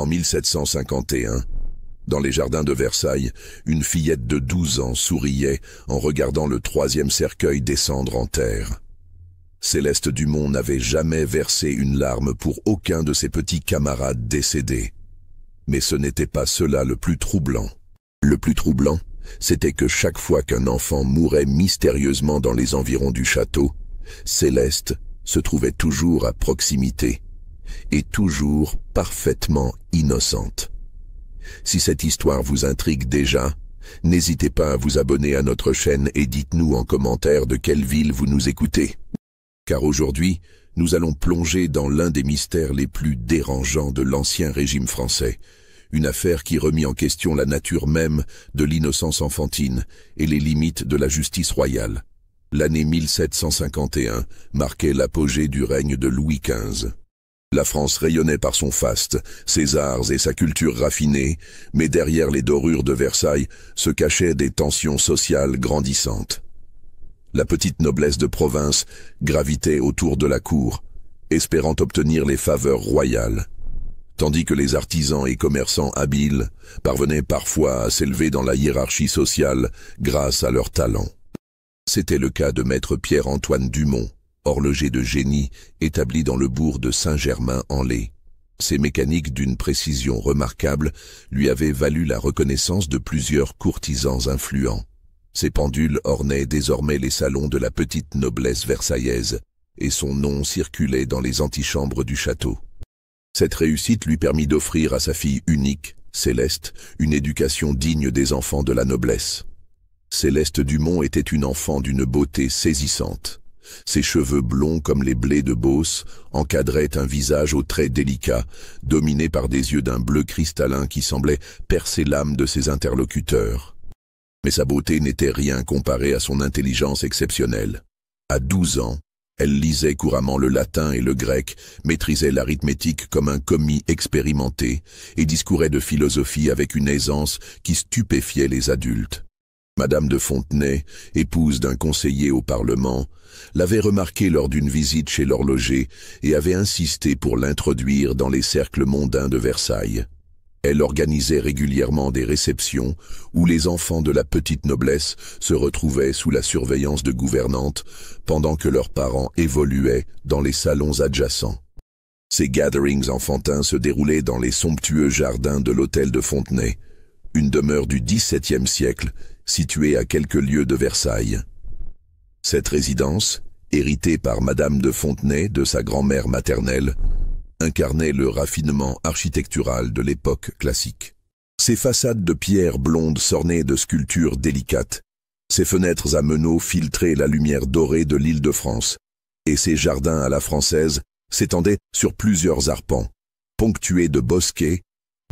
En 1751, dans les jardins de Versailles, une fillette de 12 ans souriait en regardant le 3e cercueil descendre en terre. Céleste Dumont n'avait jamais versé une larme pour aucun de ses petits camarades décédés. Mais ce n'était pas cela le plus troublant. Le plus troublant, c'était que chaque fois qu'un enfant mourait mystérieusement dans les environs du château, Céleste se trouvait toujours à proximité, et toujours parfaitement innocente. Si cette histoire vous intrigue déjà, n'hésitez pas à vous abonner à notre chaîne et dites-nous en commentaire de quelle ville vous nous écoutez. Car aujourd'hui, nous allons plonger dans l'un des mystères les plus dérangeants de l'Ancien Régime français, une affaire qui remit en question la nature même de l'innocence enfantine et les limites de la justice royale. L'année 1751 marquait l'apogée du règne de Louis XV. La France rayonnait par son faste, ses arts et sa culture raffinée, mais derrière les dorures de Versailles se cachaient des tensions sociales grandissantes. La petite noblesse de province gravitait autour de la cour, espérant obtenir les faveurs royales, tandis que les artisans et commerçants habiles parvenaient parfois à s'élever dans la hiérarchie sociale grâce à leur talent. C'était le cas de maître Pierre-Antoine Dumont, horloger de génie établi dans le bourg de Saint-Germain-en-Laye. Ses mécaniques d'une précision remarquable lui avaient valu la reconnaissance de plusieurs courtisans influents. Ses pendules ornaient désormais les salons de la petite noblesse versaillaise, et son nom circulait dans les antichambres du château. Cette réussite lui permit d'offrir à sa fille unique, Céleste, une éducation digne des enfants de la noblesse. Céleste Dumont était une enfant d'une beauté saisissante. Ses cheveux blonds comme les blés de Beauce encadraient un visage aux traits délicats, dominé par des yeux d'un bleu cristallin qui semblait percer l'âme de ses interlocuteurs. Mais sa beauté n'était rien comparée à son intelligence exceptionnelle. À 12 ans, elle lisait couramment le latin et le grec, maîtrisait l'arithmétique comme un commis expérimenté et discourait de philosophie avec une aisance qui stupéfiait les adultes. Madame de Fontenay, épouse d'un conseiller au Parlement, l'avait remarqué lors d'une visite chez l'horloger et avait insisté pour l'introduire dans les cercles mondains de Versailles. Elle organisait régulièrement des réceptions où les enfants de la petite noblesse se retrouvaient sous la surveillance de gouvernantes pendant que leurs parents évoluaient dans les salons adjacents. Ces gatherings enfantins se déroulaient dans les somptueux jardins de l'hôtel de Fontenay, une demeure du XVIIe siècle située à quelques lieues de Versailles. Cette résidence, héritée par Madame de Fontenay de sa grand-mère maternelle, incarnait le raffinement architectural de l'époque classique. Ses façades de pierre blonde s'ornaient de sculptures délicates, ses fenêtres à meneaux filtraient la lumière dorée de l'Île-de-France, et ses jardins à la française s'étendaient sur plusieurs arpents, ponctués de bosquets,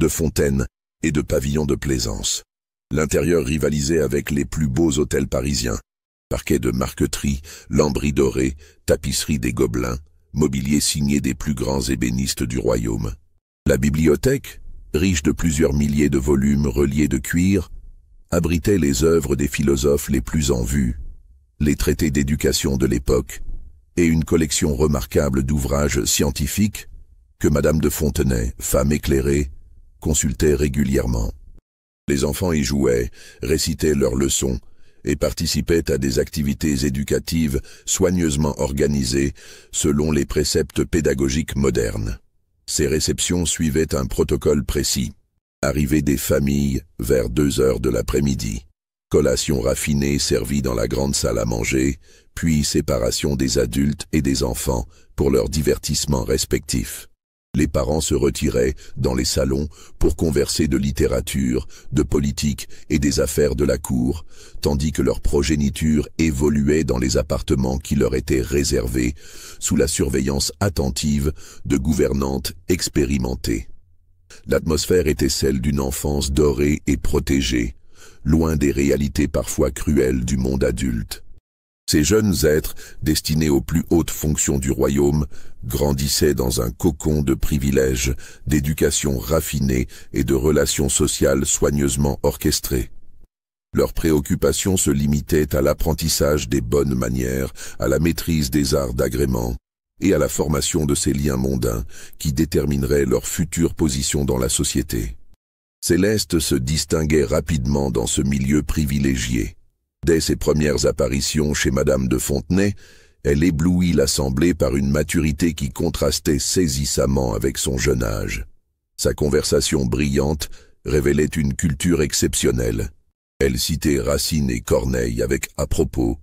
de fontaines et de pavillons de plaisance. L'intérieur rivalisait avec les plus beaux hôtels parisiens, parquets de marqueterie, lambris dorés, tapisseries des Gobelins, mobilier signé des plus grands ébénistes du royaume. La bibliothèque, riche de plusieurs milliers de volumes reliés de cuir, abritait les œuvres des philosophes les plus en vue, les traités d'éducation de l'époque, et une collection remarquable d'ouvrages scientifiques que Madame de Fontenay, femme éclairée, consultait régulièrement. Les enfants y jouaient, récitaient leurs leçons et participaient à des activités éducatives soigneusement organisées selon les préceptes pédagogiques modernes. Ces réceptions suivaient un protocole précis. Arrivée des familles vers 2 heures de l'après-midi. Collation raffinée servie dans la grande salle à manger, puis séparation des adultes et des enfants pour leurs divertissements respectifs. Les parents se retiraient dans les salons pour converser de littérature, de politique et des affaires de la cour, tandis que leur progéniture évoluait dans les appartements qui leur étaient réservés, sous la surveillance attentive de gouvernantes expérimentées. L'atmosphère était celle d'une enfance dorée et protégée, loin des réalités parfois cruelles du monde adulte. Ces jeunes êtres, destinés aux plus hautes fonctions du royaume, grandissaient dans un cocon de privilèges, d'éducation raffinée et de relations sociales soigneusement orchestrées. Leurs préoccupations se limitaient à l'apprentissage des bonnes manières, à la maîtrise des arts d'agrément, et à la formation de ces liens mondains qui détermineraient leur future position dans la société. Céleste se distinguait rapidement dans ce milieu privilégié. Dès ses premières apparitions chez Madame de Fontenay, elle éblouit l'assemblée par une maturité qui contrastait saisissamment avec son jeune âge. Sa conversation brillante révélait une culture exceptionnelle. Elle citait Racine et Corneille avec à-propos,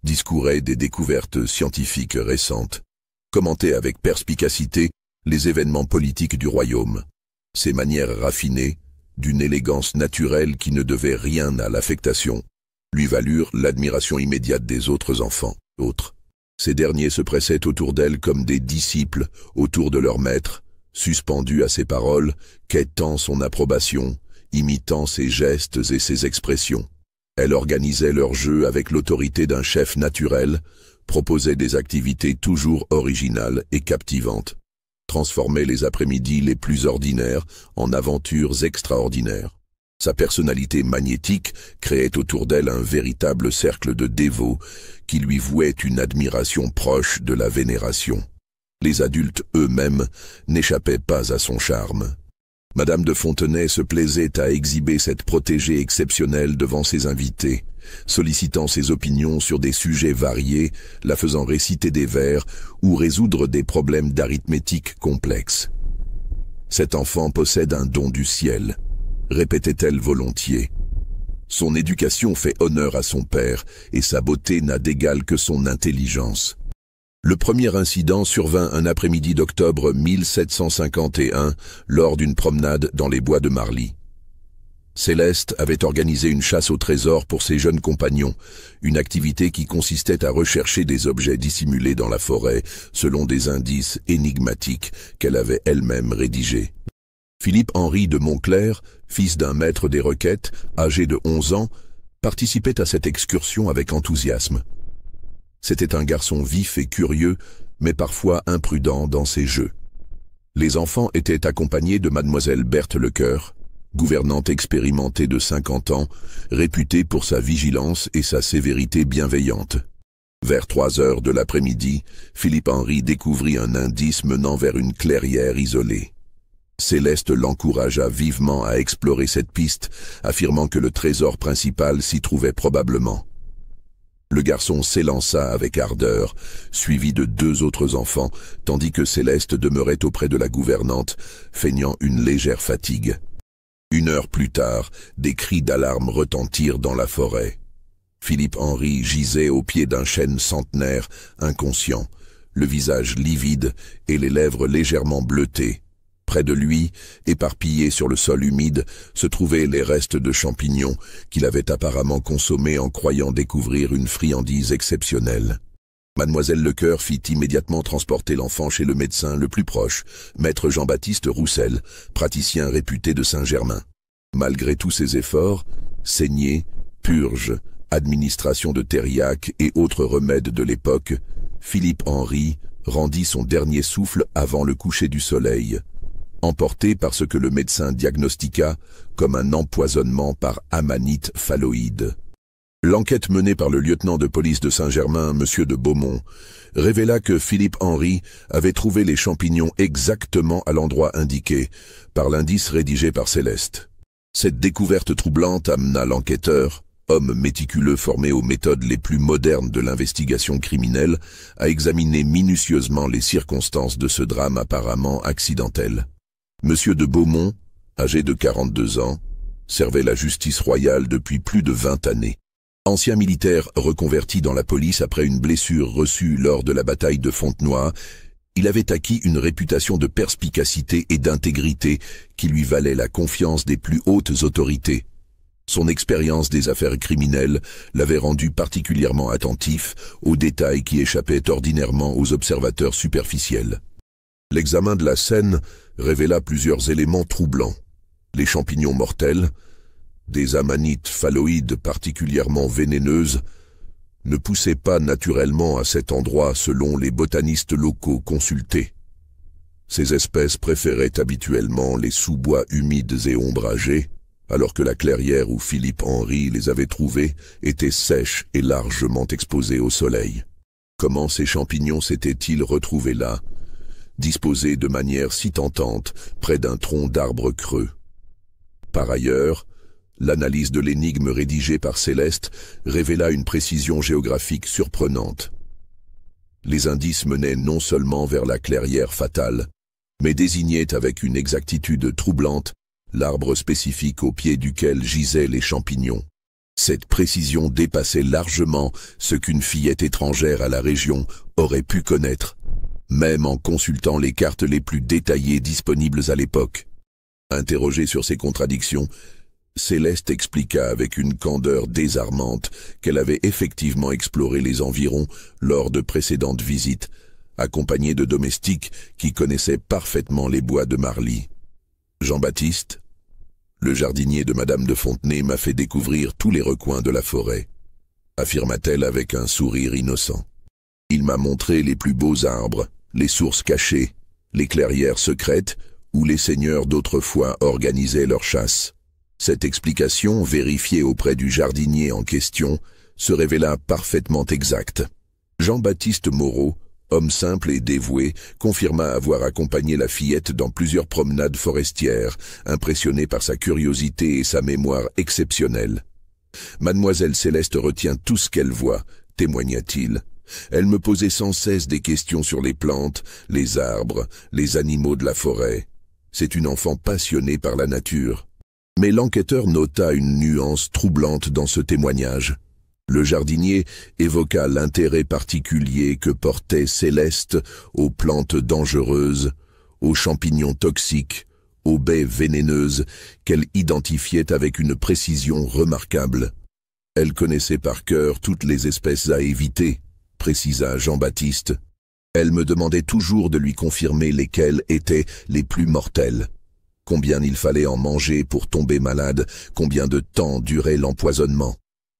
discourait des découvertes scientifiques récentes, commentait avec perspicacité les événements politiques du royaume. Ses manières raffinées, d'une élégance naturelle qui ne devait rien à l'affectation, lui valurent l'admiration immédiate des autres enfants. Ces derniers se pressaient autour d'elle comme des disciples autour de leur maître, suspendus à ses paroles, quêtant son approbation, imitant ses gestes et ses expressions. Elle organisait leur jeu avec l'autorité d'un chef naturel, proposait des activités toujours originales et captivantes, transformait les après-midi les plus ordinaires en aventures extraordinaires. Sa personnalité magnétique créait autour d'elle un véritable cercle de dévots qui lui vouaient une admiration proche de la vénération. Les adultes eux-mêmes n'échappaient pas à son charme. Madame de Fontenay se plaisait à exhiber cette protégée exceptionnelle devant ses invités, sollicitant ses opinions sur des sujets variés, la faisant réciter des vers ou résoudre des problèmes d'arithmétique complexes. Cet enfant possède un don du ciel, répétait-elle volontiers. Son éducation fait honneur à son père, et sa beauté n'a d'égal que son intelligence. Le premier incident survint un après-midi d'octobre 1751, lors d'une promenade dans les bois de Marly. Céleste avait organisé une chasse au trésor pour ses jeunes compagnons, une activité qui consistait à rechercher des objets dissimulés dans la forêt, selon des indices énigmatiques qu'elle avait elle-même rédigés. Philippe-Henri de Montclerc, fils d'un maître des requêtes, âgé de 11 ans, participait à cette excursion avec enthousiasme. C'était un garçon vif et curieux, mais parfois imprudent dans ses jeux. Les enfants étaient accompagnés de mademoiselle Berthe Lecœur, gouvernante expérimentée de 50 ans, réputée pour sa vigilance et sa sévérité bienveillante. Vers 3 heures de l'après-midi, Philippe-Henri découvrit un indice menant vers une clairière isolée. Céleste l'encouragea vivement à explorer cette piste, affirmant que le trésor principal s'y trouvait probablement. Le garçon s'élança avec ardeur, suivi de 2 autres enfants, tandis que Céleste demeurait auprès de la gouvernante, feignant une légère fatigue. 1 heure plus tard, des cris d'alarme retentirent dans la forêt. Philippe-Henri gisait au pied d'un chêne centenaire, inconscient, le visage livide et les lèvres légèrement bleutées. Près de lui, éparpillés sur le sol humide, se trouvaient les restes de champignons qu'il avait apparemment consommés en croyant découvrir une friandise exceptionnelle. Mademoiselle Lecœur fit immédiatement transporter l'enfant chez le médecin le plus proche, maître Jean-Baptiste Roussel, praticien réputé de Saint-Germain. Malgré tous ses efforts, saignée, purge, administration de thériaque et autres remèdes de l'époque, Philippe-Henri rendit son dernier souffle avant le coucher du soleil, emporté par ce que le médecin diagnostiqua comme un empoisonnement par amanite phalloïde. L'enquête menée par le lieutenant de police de Saint-Germain, M. de Beaumont, révéla que Philippe-Henri avait trouvé les champignons exactement à l'endroit indiqué, par l'indice rédigé par Céleste. Cette découverte troublante amena l'enquêteur, homme méticuleux formé aux méthodes les plus modernes de l'investigation criminelle, à examiner minutieusement les circonstances de ce drame apparemment accidentel. M. de Beaumont, âgé de 42 ans, servait la justice royale depuis plus de 20 années. Ancien militaire reconverti dans la police après une blessure reçue lors de la bataille de Fontenoy, il avait acquis une réputation de perspicacité et d'intégrité qui lui valait la confiance des plus hautes autorités. Son expérience des affaires criminelles l'avait rendu particulièrement attentif aux détails qui échappaient ordinairement aux observateurs superficiels. L'examen de la scène révéla plusieurs éléments troublants. Les champignons mortels, des amanites phalloïdes particulièrement vénéneuses, ne poussaient pas naturellement à cet endroit selon les botanistes locaux consultés. Ces espèces préféraient habituellement les sous-bois humides et ombragés, alors que la clairière où Philippe-Henri les avait trouvées était sèche et largement exposée au soleil. Comment ces champignons s'étaient-ils retrouvés là, disposés de manière si tentante, près d'un tronc d'arbre creux? Par ailleurs, l'analyse de l'énigme rédigée par Céleste révéla une précision géographique surprenante. Les indices menaient non seulement vers la clairière fatale, mais désignaient avec une exactitude troublante l'arbre spécifique au pied duquel gisaient les champignons. Cette précision dépassait largement ce qu'une fillette étrangère à la région aurait pu connaître, même en consultant les cartes les plus détaillées disponibles à l'époque. Interrogée sur ces contradictions, Céleste expliqua avec une candeur désarmante qu'elle avait effectivement exploré les environs lors de précédentes visites, accompagnée de domestiques qui connaissaient parfaitement les bois de Marly. Jean-Baptiste, le jardinier de Madame de Fontenay, m'a fait découvrir tous les recoins de la forêt, affirma-t-elle avec un sourire innocent. Il m'a montré les plus beaux arbres, les sources cachées, les clairières secrètes où les seigneurs d'autrefois organisaient leur chasse. Cette explication, vérifiée auprès du jardinier en question, se révéla parfaitement exacte. Jean-Baptiste Moreau, homme simple et dévoué, confirma avoir accompagné la fillette dans plusieurs promenades forestières, impressionné par sa curiosité et sa mémoire exceptionnelle. « Mademoiselle Céleste retient tout ce qu'elle voit », témoigna-t-il. « Elle me posait sans cesse des questions sur les plantes, les arbres, les animaux de la forêt. C'est une enfant passionnée par la nature. » Mais l'enquêteur nota une nuance troublante dans ce témoignage. Le jardinier évoqua l'intérêt particulier que portait Céleste aux plantes dangereuses, aux champignons toxiques, aux baies vénéneuses qu'elle identifiait avec une précision remarquable. Elle connaissait par cœur toutes les espèces à éviter, précisa Jean-Baptiste. Elle me demandait toujours de lui confirmer lesquelles étaient les plus mortelles. Combien il fallait en manger pour tomber malade, combien de temps durait l'empoisonnement.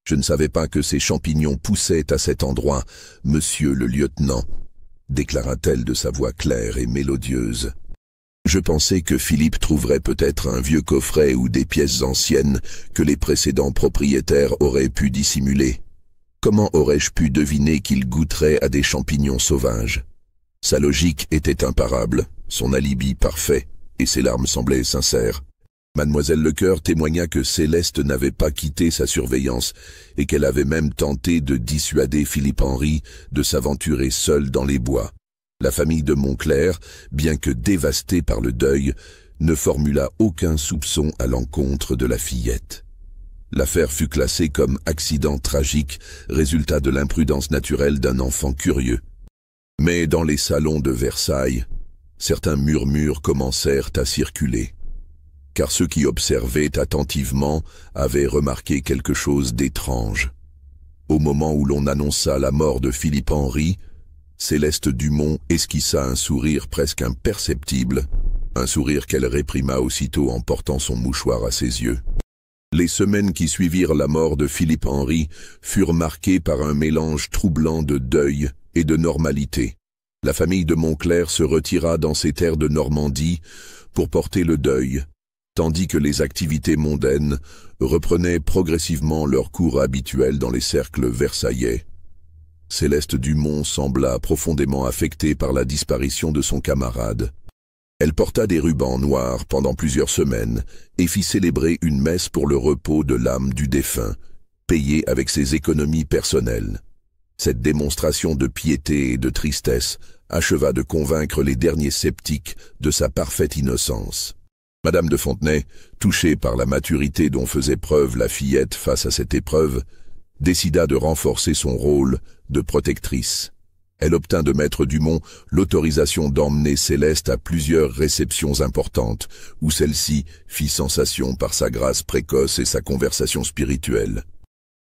Je ne savais pas que ces champignons poussaient à cet endroit, monsieur le lieutenant, déclara-t-elle de sa voix claire et mélodieuse. Je pensais que Philippe trouverait peut-être un vieux coffret ou des pièces anciennes que les précédents propriétaires auraient pu dissimuler. Comment aurais-je pu deviner qu'il goûterait à des champignons sauvages? Sa logique était imparable, son alibi parfait, et ses larmes semblaient sincères. Mademoiselle Lecoeur témoigna que Céleste n'avait pas quitté sa surveillance et qu'elle avait même tenté de dissuader Philippe Henry de s'aventurer seul dans les bois. La famille de Montclair, bien que dévastée par le deuil, ne formula aucun soupçon à l'encontre de la fillette. L'affaire fut classée comme accident tragique, résultat de l'imprudence naturelle d'un enfant curieux. Mais dans les salons de Versailles, certains murmures commencèrent à circuler, car ceux qui observaient attentivement avaient remarqué quelque chose d'étrange. Au moment où l'on annonça la mort de Philippe Henry, Céleste Dumont esquissa un sourire presque imperceptible, un sourire qu'elle réprima aussitôt en portant son mouchoir à ses yeux. Les semaines qui suivirent la mort de Philippe Henry furent marquées par un mélange troublant de deuil et de normalité. La famille de Montclair se retira dans ses terres de Normandie pour porter le deuil, tandis que les activités mondaines reprenaient progressivement leur cours habituel dans les cercles versaillais. Céleste Dumont sembla profondément affectée par la disparition de son camarade. Elle porta des rubans noirs pendant plusieurs semaines et fit célébrer une messe pour le repos de l'âme du défunt, payée avec ses économies personnelles. Cette démonstration de piété et de tristesse acheva de convaincre les derniers sceptiques de sa parfaite innocence. Madame de Fontenay, touchée par la maturité dont faisait preuve la fillette face à cette épreuve, décida de renforcer son rôle de protectrice. Elle obtint de Maître Dumont l'autorisation d'emmener Céleste à plusieurs réceptions importantes, où celle-ci fit sensation par sa grâce précoce et sa conversation spirituelle.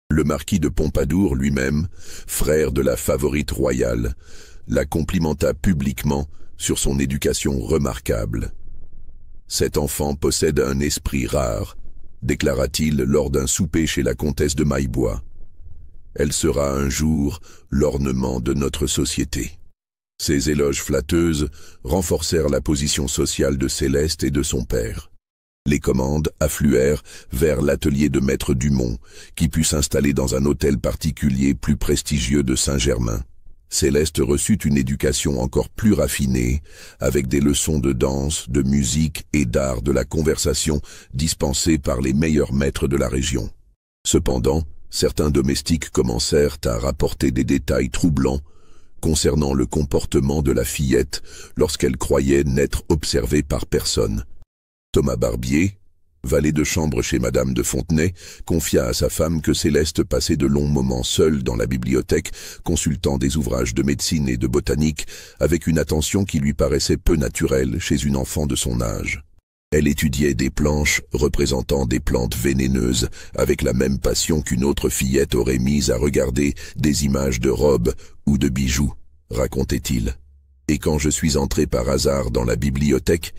Le marquis de Pompadour lui-même, frère de la favorite royale, la complimenta publiquement sur son éducation remarquable. « Cet enfant possède un esprit rare », déclara-t-il lors d'un souper chez la comtesse de Maillebois. « Elle sera un jour l'ornement de notre société. » Ces éloges flatteuses renforcèrent la position sociale de Céleste et de son père. Les commandes affluèrent vers l'atelier de Maître Dumont, qui put s'installer dans un hôtel particulier plus prestigieux de Saint-Germain. Céleste reçut une éducation encore plus raffinée, avec des leçons de danse, de musique et d'art de la conversation dispensées par les meilleurs maîtres de la région. Cependant, certains domestiques commencèrent à rapporter des détails troublants concernant le comportement de la fillette lorsqu'elle croyait n'être observée par personne. Thomas Barbier, valet de chambre chez Madame de Fontenay, confia à sa femme que Céleste passait de longs moments seule dans la bibliothèque, consultant des ouvrages de médecine et de botanique, avec une attention qui lui paraissait peu naturelle chez une enfant de son âge. Elle étudiait des planches représentant des plantes vénéneuses, avec la même passion qu'une autre fillette aurait mise à regarder des images de robes ou de bijoux, racontait-il. Et quand je suis entré par hasard dans la bibliothèque,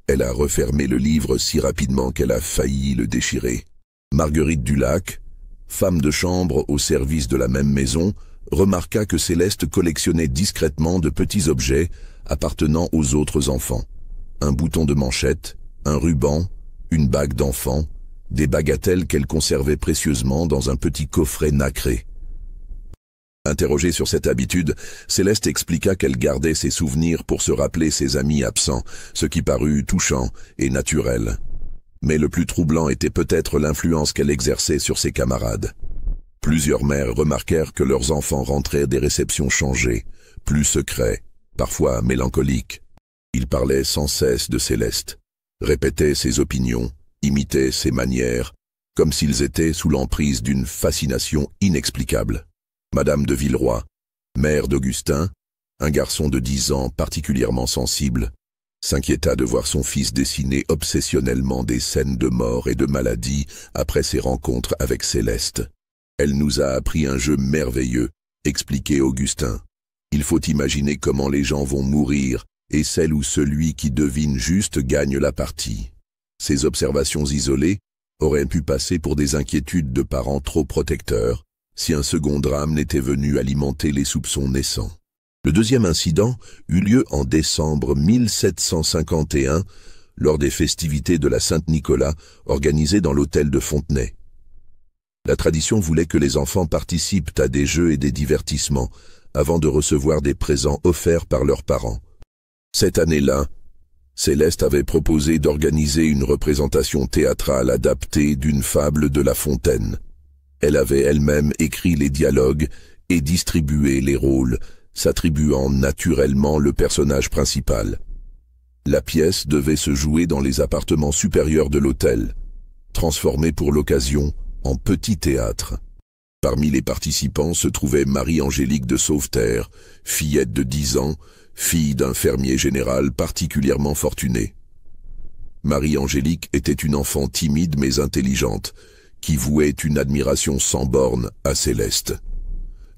elle a refermé le livre si rapidement qu'elle a failli le déchirer. Marguerite Dulac, femme de chambre au service de la même maison, remarqua que Céleste collectionnait discrètement de petits objets appartenant aux autres enfants. Un bouton de manchette, un ruban, une bague d'enfant, des bagatelles qu'elle conservait précieusement dans un petit coffret nacré. Interrogée sur cette habitude, Céleste expliqua qu'elle gardait ses souvenirs pour se rappeler ses amis absents, ce qui parut touchant et naturel. Mais le plus troublant était peut-être l'influence qu'elle exerçait sur ses camarades. Plusieurs mères remarquèrent que leurs enfants rentraient des réceptions changés, plus secrets, parfois mélancoliques. Ils parlaient sans cesse de Céleste, répétaient ses opinions, imitaient ses manières, comme s'ils étaient sous l'emprise d'une fascination inexplicable. Madame de Villeroy, mère d'Augustin, un garçon de 10 ans particulièrement sensible, s'inquiéta de voir son fils dessiner obsessionnellement des scènes de mort et de maladie après ses rencontres avec Céleste. Elle nous a appris un jeu merveilleux, expliquait Augustin. Il faut imaginer comment les gens vont mourir et celle ou celui qui devine juste gagne la partie. Ces observations isolées auraient pu passer pour des inquiétudes de parents trop protecteurs, si un second drame n'était venu alimenter les soupçons naissants. Le deuxième incident eut lieu en décembre 1751, lors des festivités de la Saint-Nicolas organisées dans l'hôtel de Fontenay. La tradition voulait que les enfants participent à des jeux et des divertissements, avant de recevoir des présents offerts par leurs parents. Cette année-là, Céleste avait proposé d'organiser une représentation théâtrale adaptée d'une fable de La Fontaine. Elle avait elle-même écrit les dialogues et distribué les rôles, s'attribuant naturellement le personnage principal. La pièce devait se jouer dans les appartements supérieurs de l'hôtel, transformé pour l'occasion en petit théâtre. Parmi les participants se trouvait Marie-Angélique de Sauveterre, fillette de 10 ans, fille d'un fermier général particulièrement fortuné. Marie-Angélique était une enfant timide mais intelligente, qui vouait une admiration sans borne à Céleste.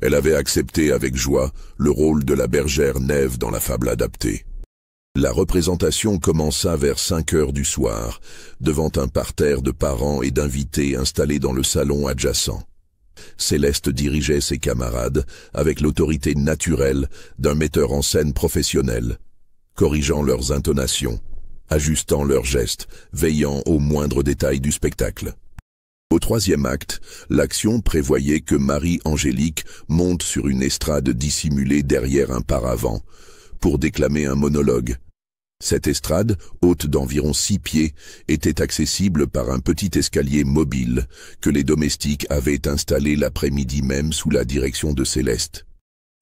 Elle avait accepté avec joie le rôle de la bergère Nève dans la fable adaptée. La représentation commença vers 5 heures du soir, devant un parterre de parents et d'invités installés dans le salon adjacent. Céleste dirigeait ses camarades avec l'autorité naturelle d'un metteur en scène professionnel, corrigeant leurs intonations, ajustant leurs gestes, veillant aux moindres détails du spectacle. Au troisième acte, l'action prévoyait que Marie-Angélique monte sur une estrade dissimulée derrière un paravent, pour déclamer un monologue. Cette estrade, haute d'environ 6 pieds, était accessible par un petit escalier mobile que les domestiques avaient installé l'après-midi même sous la direction de Céleste.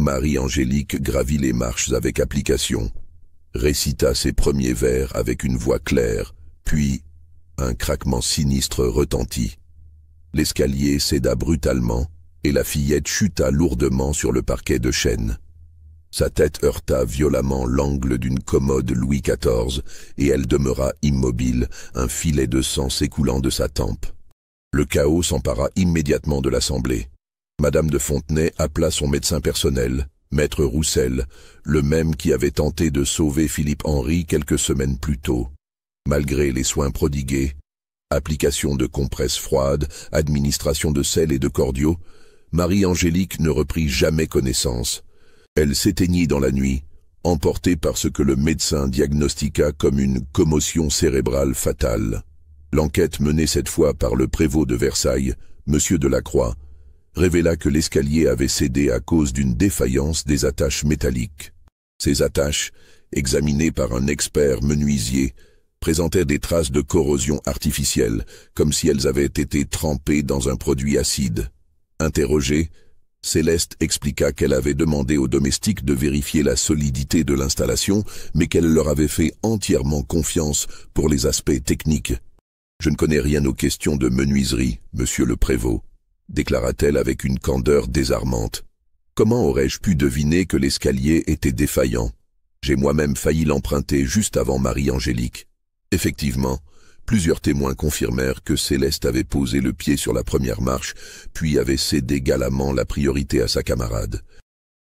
Marie-Angélique gravit les marches avec application, récita ses premiers vers avec une voix claire, puis un craquement sinistre retentit. L'escalier céda brutalement et la fillette chuta lourdement sur le parquet de chêne. Sa tête heurta violemment l'angle d'une commode Louis XIV et elle demeura immobile, un filet de sang s'écoulant de sa tempe. Le chaos s'empara immédiatement de l'assemblée. Madame de Fontenay appela son médecin personnel, maître Roussel, le même qui avait tenté de sauver Philippe-Henri quelques semaines plus tôt. Malgré les soins prodigués, application de compresses froides, administration de sel et de cordiaux, Marie-Angélique ne reprit jamais connaissance. Elle s'éteignit dans la nuit, emportée par ce que le médecin diagnostiqua comme une commotion cérébrale fatale. L'enquête menée cette fois par le prévôt de Versailles, M. Delacroix, révéla que l'escalier avait cédé à cause d'une défaillance des attaches métalliques. Ces attaches, examinées par un expert menuisier, présentaient des traces de corrosion artificielle, comme si elles avaient été trempées dans un produit acide. Interrogée, Céleste expliqua qu'elle avait demandé aux domestiques de vérifier la solidité de l'installation, mais qu'elle leur avait fait entièrement confiance pour les aspects techniques. « Je ne connais rien aux questions de menuiserie, monsieur le prévôt », déclara-t-elle avec une candeur désarmante. « Comment aurais-je pu deviner que l'escalier était défaillant? J'ai moi-même failli l'emprunter juste avant Marie-Angélique. » Effectivement, plusieurs témoins confirmèrent que Céleste avait posé le pied sur la première marche, puis avait cédé galamment la priorité à sa camarade.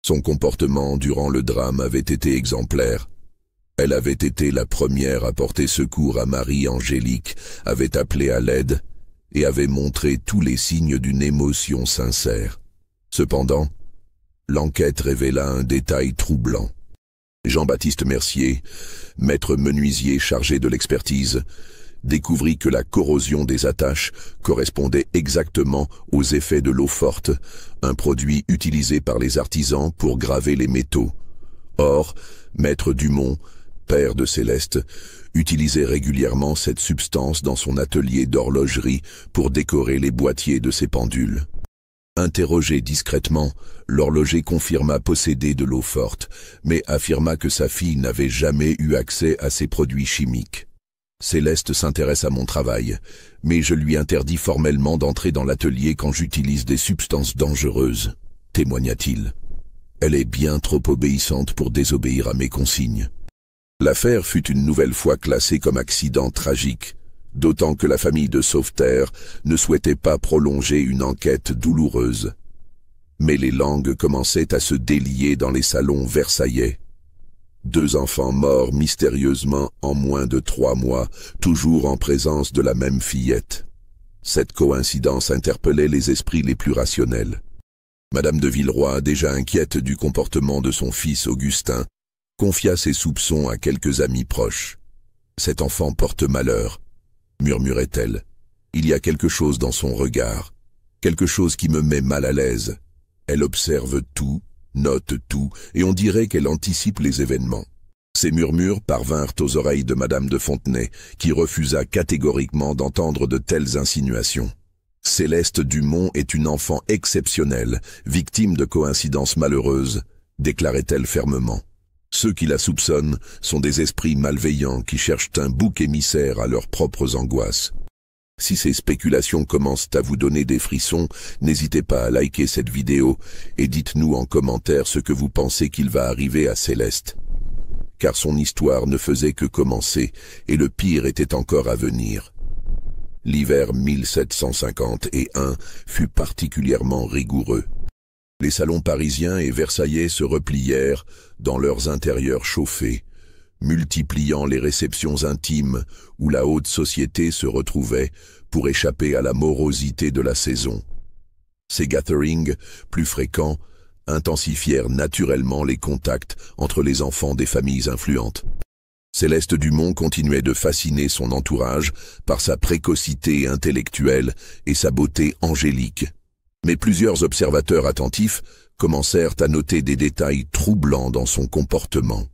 Son comportement durant le drame avait été exemplaire. Elle avait été la première à porter secours à Marie-Angélique, avait appelé à l'aide et avait montré tous les signes d'une émotion sincère. Cependant, l'enquête révéla un détail troublant. Jean-Baptiste Mercier, maître menuisier chargé de l'expertise, découvrit que la corrosion des attaches correspondait exactement aux effets de l'eau forte, un produit utilisé par les artisans pour graver les métaux. Or, maître Dumont, père de Céleste, utilisait régulièrement cette substance dans son atelier d'horlogerie pour décorer les boîtiers de ses pendules. Interrogé discrètement, l'horloger confirma posséder de l'eau forte, mais affirma que sa fille n'avait jamais eu accès à ces produits chimiques. « Céleste s'intéresse à mon travail, mais je lui interdis formellement d'entrer dans l'atelier quand j'utilise des substances dangereuses, » témoigna-t-il. « Elle est bien trop obéissante pour désobéir à mes consignes. » L'affaire fut une nouvelle fois classée comme accident tragique, d'autant que la famille de Sauveterre ne souhaitait pas prolonger une enquête douloureuse. Mais les langues commençaient à se délier dans les salons versaillais. 2 enfants morts mystérieusement en moins de 3 mois, toujours en présence de la même fillette. Cette coïncidence interpellait les esprits les plus rationnels. Madame de Villeroy, déjà inquiète du comportement de son fils Augustin, confia ses soupçons à quelques amis proches. « Cet enfant porte malheur », murmurait-elle. « Il y a quelque chose dans son regard, quelque chose qui me met mal à l'aise. Elle observe tout, note tout, et on dirait qu'elle anticipe les événements. » Ces murmures parvinrent aux oreilles de Madame de Fontenay, qui refusa catégoriquement d'entendre de telles insinuations. « Céleste Dumont est une enfant exceptionnelle, victime de coïncidences malheureuses, » déclarait-elle fermement. Ceux qui la soupçonnent sont des esprits malveillants qui cherchent un bouc émissaire à leurs propres angoisses. Si ces spéculations commencent à vous donner des frissons, n'hésitez pas à liker cette vidéo et dites-nous en commentaire ce que vous pensez qu'il va arriver à Céleste. Car son histoire ne faisait que commencer et le pire était encore à venir. L'hiver 1751 fut particulièrement rigoureux. Les salons parisiens et versaillais se replièrent dans leurs intérieurs chauffés, multipliant les réceptions intimes où la haute société se retrouvait pour échapper à la morosité de la saison. Ces gatherings, plus fréquents, intensifièrent naturellement les contacts entre les enfants des familles influentes. Céleste Dumont continuait de fasciner son entourage par sa précocité intellectuelle et sa beauté angélique. Mais plusieurs observateurs attentifs commencèrent à noter des détails troublants dans son comportement.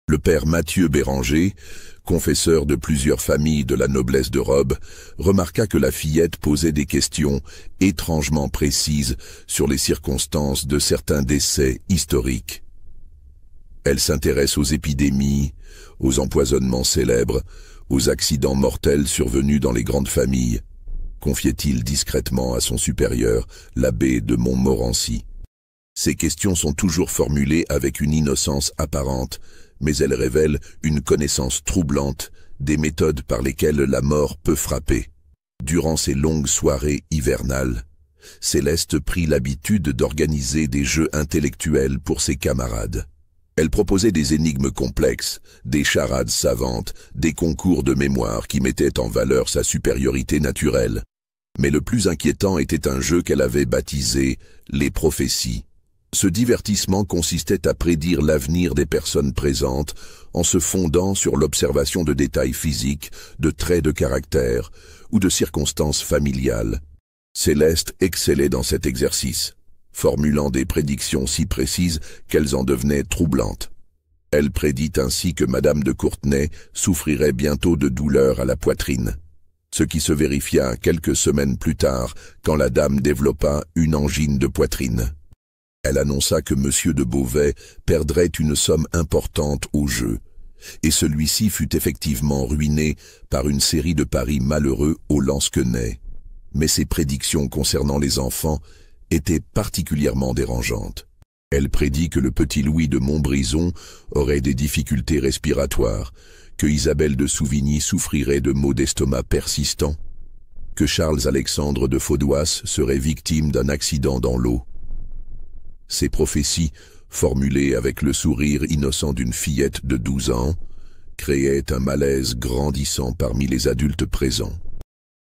Le père Mathieu Béranger, confesseur de plusieurs familles de la noblesse de robe, remarqua que la fillette posait des questions étrangement précises sur les circonstances de certains décès historiques. Elle s'intéresse aux épidémies, aux empoisonnements célèbres, aux accidents mortels survenus dans les grandes familles, confiait-il discrètement à son supérieur, l'abbé de Montmorency. Ces questions sont toujours formulées avec une innocence apparente, mais elles révèlent une connaissance troublante des méthodes par lesquelles la mort peut frapper. Durant ces longues soirées hivernales, Céleste prit l'habitude d'organiser des jeux intellectuels pour ses camarades. Elle proposait des énigmes complexes, des charades savantes, des concours de mémoire qui mettaient en valeur sa supériorité naturelle. Mais le plus inquiétant était un jeu qu'elle avait baptisé « Les prophéties ». Ce divertissement consistait à prédire l'avenir des personnes présentes en se fondant sur l'observation de détails physiques, de traits de caractère ou de circonstances familiales. Céleste excellait dans cet exercice, formulant des prédictions si précises qu'elles en devenaient troublantes. Elle prédit ainsi que Madame de Courtenay souffrirait bientôt de douleurs à la poitrine, ce qui se vérifia quelques semaines plus tard quand la dame développa une angine de poitrine. Elle annonça que Monsieur de Beauvais perdrait une somme importante au jeu, et celui-ci fut effectivement ruiné par une série de paris malheureux au lansquenet. Mais ses prédictions concernant les enfants étaient particulièrement dérangeantes. Elle prédit que le petit Louis de Montbrison aurait des difficultés respiratoires, que Isabelle de Souvigny souffrirait de maux d'estomac persistants, que Charles-Alexandre de Faudois serait victime d'un accident dans l'eau. Ces prophéties, formulées avec le sourire innocent d'une fillette de 12 ans, créaient un malaise grandissant parmi les adultes présents.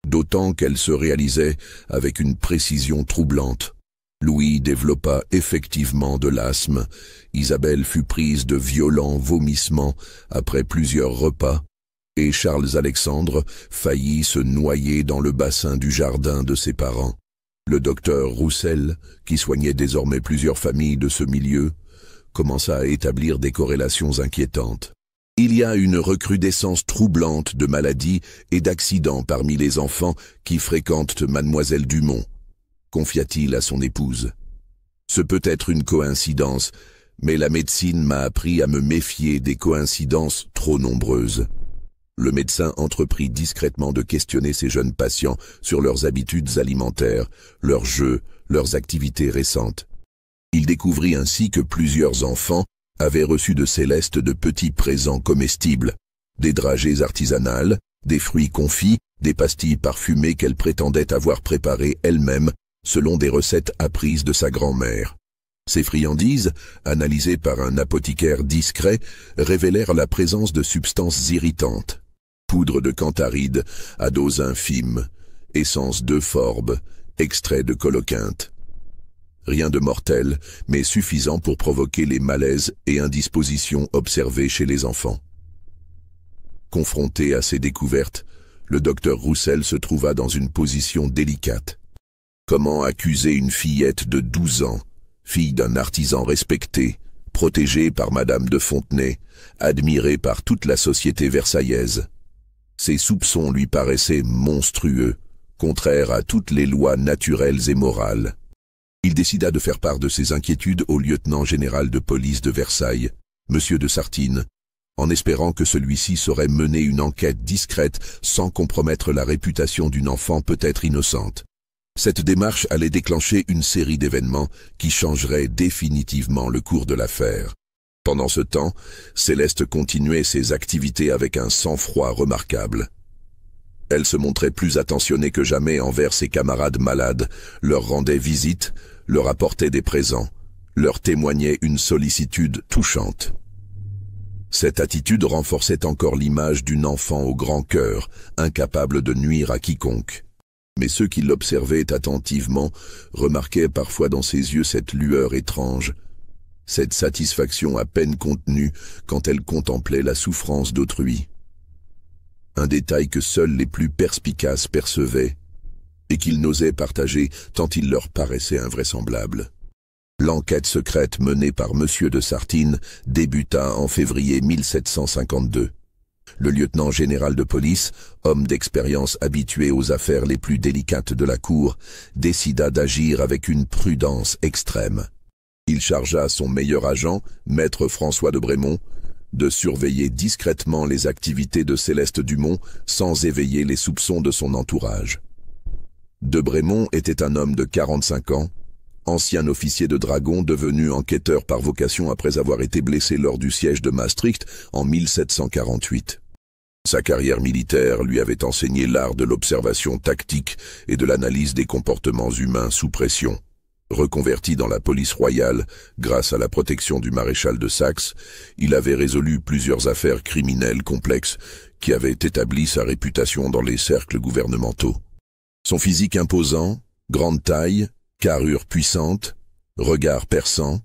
D'autant qu'elles se réalisaient avec une précision troublante. Louis développa effectivement de l'asthme, Isabelle fut prise de violents vomissements après plusieurs repas, et Charles-Alexandre faillit se noyer dans le bassin du jardin de ses parents. Le docteur Roussel, qui soignait désormais plusieurs familles de ce milieu, commença à établir des corrélations inquiétantes. Il y a une recrudescence troublante de maladies et d'accidents parmi les enfants qui fréquentent Mademoiselle Dumont, confia-t-il à son épouse. Ce peut être une coïncidence, mais la médecine m'a appris à me méfier des coïncidences trop nombreuses. Le médecin entreprit discrètement de questionner ses jeunes patients sur leurs habitudes alimentaires, leurs jeux, leurs activités récentes. Il découvrit ainsi que plusieurs enfants avaient reçu de Céleste de petits présents comestibles, des dragées artisanales, des fruits confits, des pastilles parfumées qu'elle prétendait avoir préparées elle-même selon des recettes apprises de sa grand-mère. Ces friandises, analysées par un apothicaire discret, révélèrent la présence de substances irritantes. Poudre de cantaride à dose infime, essence d'euphorbe, extrait de coloquinte. Rien de mortel, mais suffisant pour provoquer les malaises et indispositions observées chez les enfants. Confronté à ces découvertes, le docteur Roussel se trouva dans une position délicate. Comment accuser une fillette de 12 ans, fille d'un artisan respecté, protégée par Madame de Fontenay, admirée par toute la société versaillaise? Ses soupçons lui paraissaient monstrueux, contraires à toutes les lois naturelles et morales. Il décida de faire part de ses inquiétudes au lieutenant général de police de Versailles, Monsieur de Sartine, en espérant que celui-ci saurait mener une enquête discrète sans compromettre la réputation d'une enfant peut-être innocente. Cette démarche allait déclencher une série d'événements qui changeraient définitivement le cours de l'affaire. Pendant ce temps, Céleste continuait ses activités avec un sang-froid remarquable. Elle se montrait plus attentionnée que jamais envers ses camarades malades, leur rendait visite, leur apportait des présents, leur témoignait une sollicitude touchante. Cette attitude renforçait encore l'image d'une enfant au grand cœur, incapable de nuire à quiconque. Mais ceux qui l'observaient attentivement remarquaient parfois dans ses yeux cette lueur étrange, cette satisfaction à peine contenue quand elle contemplait la souffrance d'autrui. Un détail que seuls les plus perspicaces percevaient, et qu'ils n'osaient partager tant il leur paraissait invraisemblable. L'enquête secrète menée par Monsieur de Sartine débuta en février 1752. Le lieutenant général de police, homme d'expérience habitué aux affaires les plus délicates de la cour, décida d'agir avec une prudence extrême. Il chargea son meilleur agent, maître François de Brémond, de surveiller discrètement les activités de Céleste Dumont sans éveiller les soupçons de son entourage. De Brémond était un homme de 45 ans, ancien officier de dragon devenu enquêteur par vocation après avoir été blessé lors du siège de Maastricht en 1748. Sa carrière militaire lui avait enseigné l'art de l'observation tactique et de l'analyse des comportements humains sous pression. Reconverti dans la police royale, grâce à la protection du maréchal de Saxe, il avait résolu plusieurs affaires criminelles complexes qui avaient établi sa réputation dans les cercles gouvernementaux. Son physique imposant, grande taille, carrure puissante, regard perçant,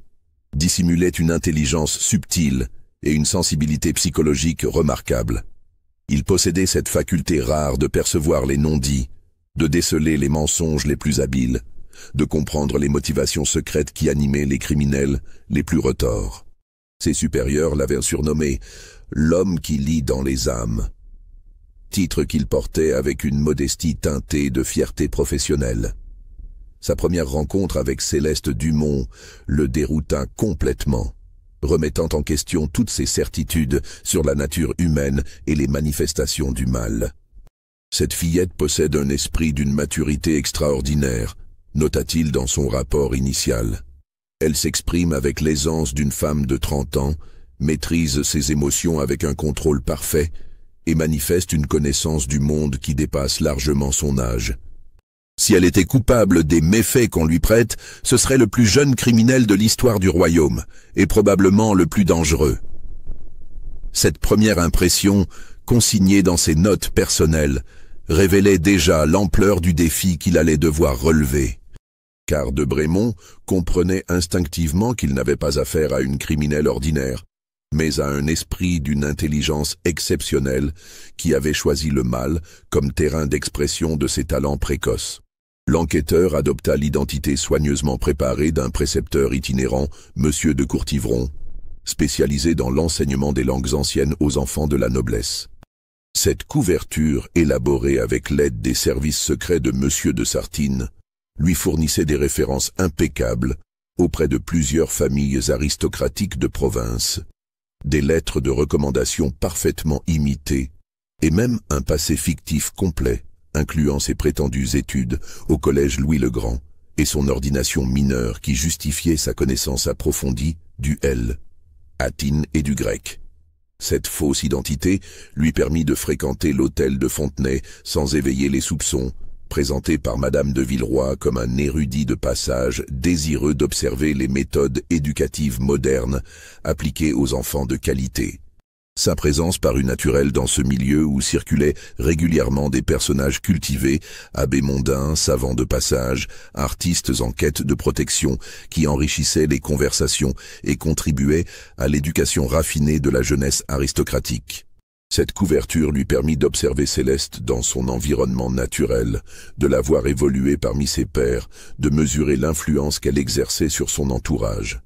dissimulait une intelligence subtile et une sensibilité psychologique remarquable. Il possédait cette faculté rare de percevoir les non-dits, de déceler les mensonges les plus habiles, de comprendre les motivations secrètes qui animaient les criminels les plus retors. Ses supérieurs l'avaient surnommé « l'homme qui lit dans les âmes », titre qu'il portait avec une modestie teintée de fierté professionnelle. Sa première rencontre avec Céleste Dumont le dérouta complètement, remettant en question toutes ses certitudes sur la nature humaine et les manifestations du mal. Cette fillette possède un esprit d'une maturité extraordinaire, nota-t-il dans son rapport initial. Elle s'exprime avec l'aisance d'une femme de 30 ans, maîtrise ses émotions avec un contrôle parfait et manifeste une connaissance du monde qui dépasse largement son âge. Si elle était coupable des méfaits qu'on lui prête, ce serait le plus jeune criminel de l'histoire du royaume, et probablement le plus dangereux. Cette première impression, consignée dans ses notes personnelles, révélait déjà l'ampleur du défi qu'il allait devoir relever. Car de Brémond comprenait instinctivement qu'il n'avait pas affaire à une criminelle ordinaire, mais à un esprit d'une intelligence exceptionnelle qui avait choisi le mal comme terrain d'expression de ses talents précoces. L'enquêteur adopta l'identité soigneusement préparée d'un précepteur itinérant, Monsieur de Courtivron, spécialisé dans l'enseignement des langues anciennes aux enfants de la noblesse. Cette couverture, élaborée avec l'aide des services secrets de Monsieur de Sartine, lui fournissait des références impeccables auprès de plusieurs familles aristocratiques de province, des lettres de recommandation parfaitement imitées, et même un passé fictif complet, incluant ses prétendues études au collège Louis le Grand et son ordination mineure qui justifiait sa connaissance approfondie du latine et du grec. Cette fausse identité lui permit de fréquenter l'hôtel de Fontenay sans éveiller les soupçons, présenté par Madame de Villeroy comme un érudit de passage désireux d'observer les méthodes éducatives modernes appliquées aux enfants de qualité. Sa présence parut naturelle dans ce milieu où circulaient régulièrement des personnages cultivés, abbés mondains, savants de passage, artistes en quête de protection, qui enrichissaient les conversations et contribuaient à l'éducation raffinée de la jeunesse aristocratique. Cette couverture lui permit d'observer Céleste dans son environnement naturel, de la voir évoluer parmi ses pairs, de mesurer l'influence qu'elle exerçait sur son entourage.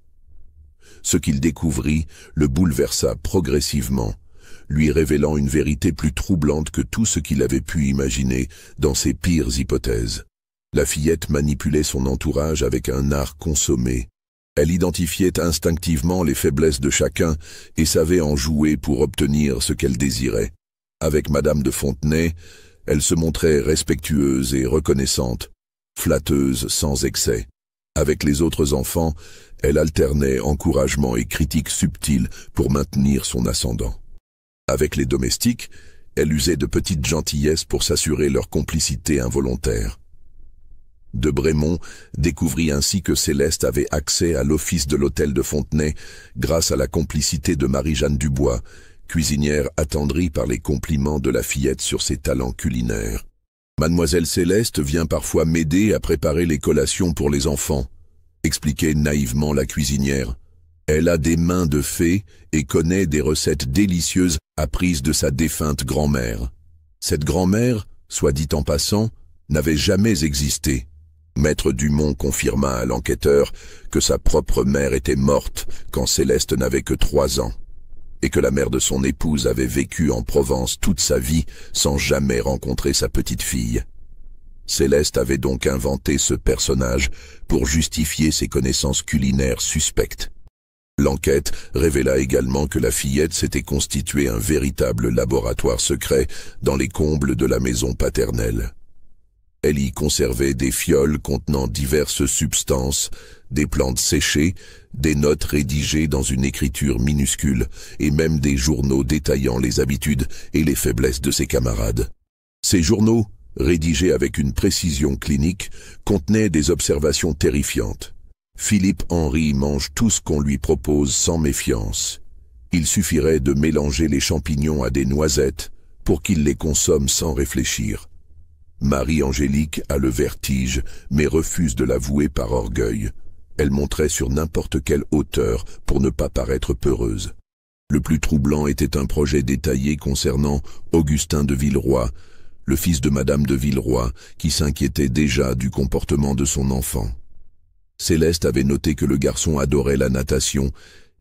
Ce qu'il découvrit le bouleversa progressivement, lui révélant une vérité plus troublante que tout ce qu'il avait pu imaginer dans ses pires hypothèses. La fillette manipulait son entourage avec un art consommé. Elle identifiait instinctivement les faiblesses de chacun et savait en jouer pour obtenir ce qu'elle désirait. Avec Madame de Fontenay, elle se montrait respectueuse et reconnaissante, flatteuse sans excès. Avec les autres enfants, elle alternait encouragement et critique subtile pour maintenir son ascendant. Avec les domestiques, elle usait de petites gentillesses pour s'assurer leur complicité involontaire. De Brémond découvrit ainsi que Céleste avait accès à l'office de l'hôtel de Fontenay grâce à la complicité de Marie-Jeanne Dubois, cuisinière attendrie par les compliments de la fillette sur ses talents culinaires. Mademoiselle Céleste vient parfois m'aider à préparer les collations pour les enfants, expliquait naïvement la cuisinière. Elle a des mains de fée et connaît des recettes délicieuses apprises de sa défunte grand-mère. Cette grand-mère, soit dit en passant, n'avait jamais existé. Maître Dumont confirma à l'enquêteur que sa propre mère était morte quand Céleste n'avait que 3 ans, et que la mère de son épouse avait vécu en Provence toute sa vie sans jamais rencontrer sa petite fille. Céleste avait donc inventé ce personnage pour justifier ses connaissances culinaires suspectes. L'enquête révéla également que la fillette s'était constituée un véritable laboratoire secret dans les combles de la maison paternelle. Elle y conservait des fioles contenant diverses substances, des plantes séchées, des notes rédigées dans une écriture minuscule et même des journaux détaillant les habitudes et les faiblesses de ses camarades. Ces journaux, rédigés avec une précision clinique, contenaient des observations terrifiantes. Philippe Henry mange tout ce qu'on lui propose sans méfiance. Il suffirait de mélanger les champignons à des noisettes pour qu'il les consomme sans réfléchir. Marie-Angélique a le vertige, mais refuse de l'avouer par orgueil. Elle monterait sur n'importe quelle hauteur pour ne pas paraître peureuse. Le plus troublant était un projet détaillé concernant Augustin de Villeroy, le fils de Madame de Villeroy, qui s'inquiétait déjà du comportement de son enfant. Céleste avait noté que le garçon adorait la natation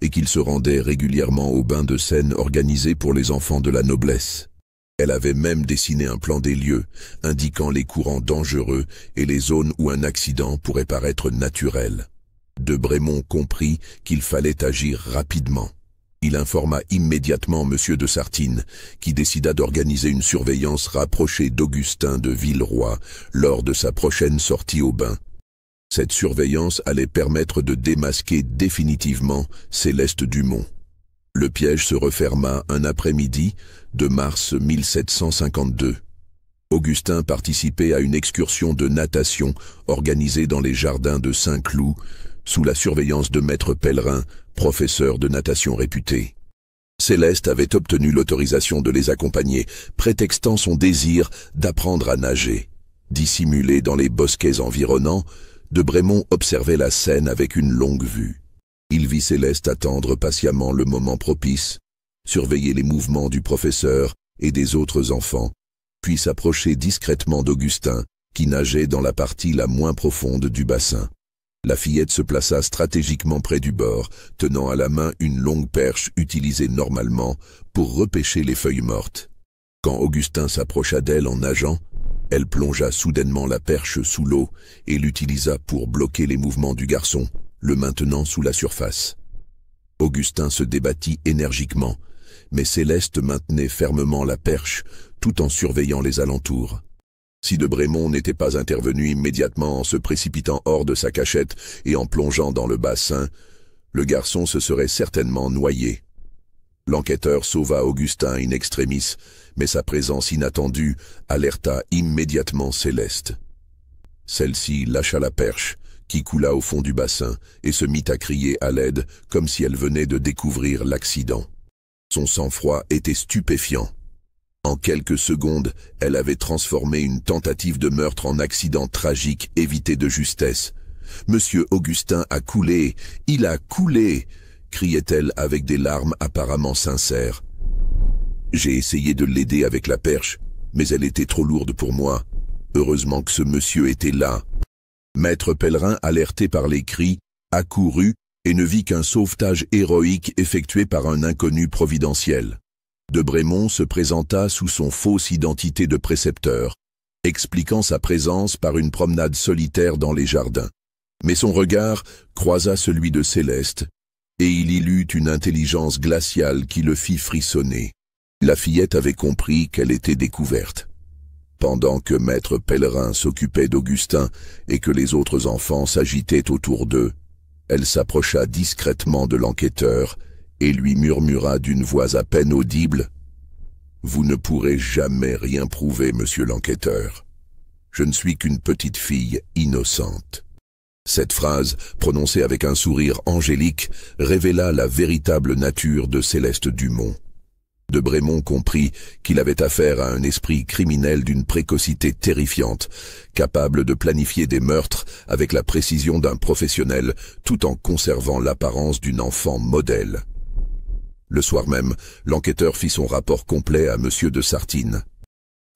et qu'il se rendait régulièrement au bain de Seine organisé pour les enfants de la noblesse. Elle avait même dessiné un plan des lieux, indiquant les courants dangereux et les zones où un accident pourrait paraître naturel. De Brémond comprit qu'il fallait agir rapidement. Il informa immédiatement M. de Sartine, qui décida d'organiser une surveillance rapprochée d'Augustin de Villeroy lors de sa prochaine sortie au bain. Cette surveillance allait permettre de démasquer définitivement Céleste Dumont. Le piège se referma un après-midi de mars 1752. Augustin participait à une excursion de natation organisée dans les jardins de Saint-Cloud, sous la surveillance de maître Pellerin, professeur de natation réputé. Céleste avait obtenu l'autorisation de les accompagner, prétextant son désir d'apprendre à nager. Dissimulé dans les bosquets environnants, de Brémond observait la scène avec une longue vue. Il vit Céleste attendre patiemment le moment propice, surveiller les mouvements du professeur et des autres enfants, puis s'approcher discrètement d'Augustin, qui nageait dans la partie la moins profonde du bassin. La fillette se plaça stratégiquement près du bord, tenant à la main une longue perche utilisée normalement pour repêcher les feuilles mortes. Quand Augustin s'approcha d'elle en nageant, elle plongea soudainement la perche sous l'eau et l'utilisa pour bloquer les mouvements du garçon, le maintenant sous la surface. Augustin se débattit énergiquement, mais Céleste maintenait fermement la perche tout en surveillant les alentours. Si de Brémond n'était pas intervenu immédiatement en se précipitant hors de sa cachette et en plongeant dans le bassin, le garçon se serait certainement noyé. L'enquêteur sauva Augustin in extremis, mais sa présence inattendue alerta immédiatement Céleste. Celle-ci lâcha la perche, qui coula au fond du bassin, et se mit à crier à l'aide comme si elle venait de découvrir l'accident. Son sang-froid était stupéfiant. En quelques secondes, elle avait transformé une tentative de meurtre en accident tragique évité de justesse. « Monsieur Augustin a coulé, il a coulé !» criait-elle avec des larmes apparemment sincères. « J'ai essayé de l'aider avec la perche, mais elle était trop lourde pour moi. Heureusement que ce monsieur était là. » Maître Pellerin, alerté par les cris, accourut et ne vit qu'un sauvetage héroïque effectué par un inconnu providentiel. De Brémond se présenta sous son fausse identité de précepteur, expliquant sa présence par une promenade solitaire dans les jardins. Mais son regard croisa celui de Céleste, et il y lut une intelligence glaciale qui le fit frissonner. La fillette avait compris qu'elle était découverte. Pendant que maître Pellerin s'occupait d'Augustin et que les autres enfants s'agitaient autour d'eux, elle s'approcha discrètement de l'enquêteur et lui murmura d'une voix à peine audible « Vous ne pourrez jamais rien prouver, monsieur l'enquêteur. Je ne suis qu'une petite fille innocente. » Cette phrase, prononcée avec un sourire angélique, révéla la véritable nature de Céleste Dumont. De Brémond comprit qu'il avait affaire à un esprit criminel d'une précocité terrifiante, capable de planifier des meurtres avec la précision d'un professionnel tout en conservant l'apparence d'une enfant modèle. Le soir même, l'enquêteur fit son rapport complet à M. de Sartine.